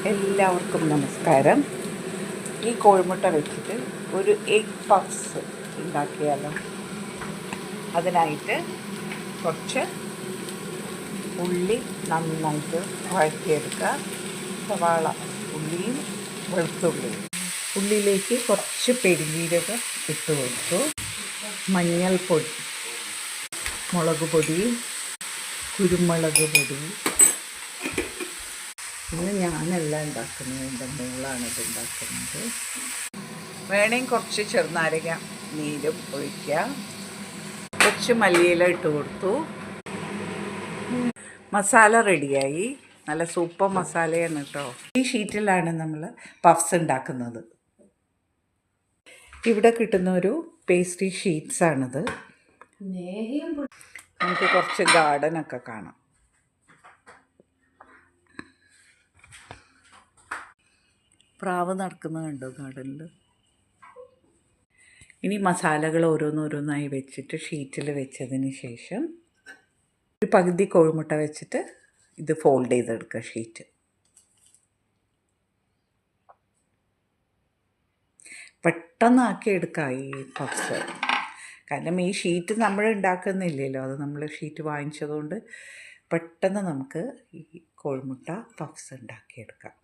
എല്ലാവർക്കും നമസ്കാരം. ഈ കോഴിമുട്ട വെച്ചിട്ട് ഒരു എഗ് പഫ്സ് ഉണ്ടാക്കിയാലോ. അതിനായിട്ട് കുറച്ച് ഉള്ളി നന്നായിട്ട് വഴറ്റിയെടുക്കുക. സവാള, ഉള്ളിയും വെളുത്തുള്ളിയും. ഉള്ളിയിലേക്ക് കുറച്ച് പെരുംജീരകം ഇട്ട് കൊടുത്തു. മഞ്ഞൾപ്പൊടി, മുളക് പൊടി, കുരുമുളക് പൊടി. ഇന്ന് ഞാനല്ല ഉണ്ടാക്കുന്നത്, എൻ്റെ മോളാണിത് ഉണ്ടാക്കുന്നത്. വേണമെങ്കിൽ കുറച്ച് ചെറുനാരങ്ങ നീരും ഒഴിക്കുക. കുറച്ച് മല്ലിയില ഇട്ട് കൊടുത്തു. മസാല റെഡിയായി. നല്ല സൂപ്പർ മസാലയാണ് കേട്ടോ. ഈ ഷീറ്റിലാണ് നമ്മൾ പഫ്സ് ഉണ്ടാക്കുന്നത്. ഇവിടെ കിട്ടുന്ന ഒരു പേസ്ട്രി ഷീറ്റ്സാണിത്. നമുക്ക് കുറച്ച് ഗാർഡനൊക്കെ കാണാം. പ്രാവ് നടക്കുന്നത് കണ്ടോ ഗാർഡനിൽ. ഇനി മസാലകൾ ഓരോന്നോരോന്നായി വെച്ചിട്ട് ഷീറ്റിൽ വെച്ചതിന് ശേഷം ഒരു പകുതി കോഴിമുട്ട വെച്ചിട്ട് ഇത് ഫോൾഡ് ചെയ്തെടുക്കുക. ഷീറ്റ് പെട്ടെന്നാക്കി എടുക്കുക ഈ പഫ്സ്. കാരണം ഈ ഷീറ്റ് നമ്മൾ ഉണ്ടാക്കുന്നില്ലല്ലോ, അത് നമ്മൾ ഷീറ്റ് വാങ്ങിച്ചതുകൊണ്ട് പെട്ടെന്ന് നമുക്ക് ഈ കോഴിമുട്ട പഫ്സ് ഉണ്ടാക്കിയെടുക്കാം.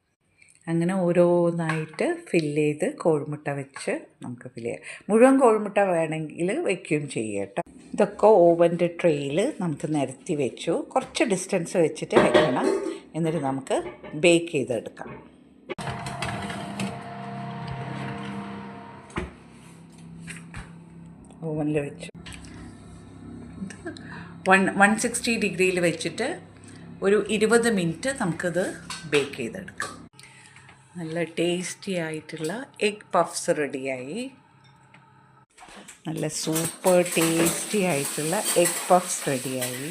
അങ്ങനെ ഓരോന്നായിട്ട് ഫില്ല് ചെയ്ത് കോഴിമുട്ട വെച്ച് നമുക്ക് ഫില്ല് ചെയ്യാം. മുഴുവൻ കോഴിമുട്ട വേണമെങ്കിൽ വയ്ക്കുകയും ചെയ്യാം കേട്ടോ. ഇതൊക്കെ ഓവൻ്റെ ട്രേയിൽ നമുക്ക് നിരത്തി വെച്ചു. കുറച്ച് ഡിസ്റ്റൻസ് വെച്ചിട്ട് വെക്കണം. എന്നിട്ട് നമുക്ക് ബേക്ക് ചെയ്തെടുക്കാം. ഓവനിൽ വെച്ചു 160 ഡിഗ്രിയിൽ വെച്ചിട്ട് ഒരു 20 മിനിറ്റ് നമുക്കിത് ബേക്ക് ചെയ്തെടുക്കാം. നല്ല ടേസ്റ്റി ആയിട്ടുള്ള എഗ് പഫ്സ് റെഡിയായി. നല്ല സൂപ്പർ ടേസ്റ്റി ആയിട്ടുള്ള എഗ് പഫ്സ് റെഡിയായി.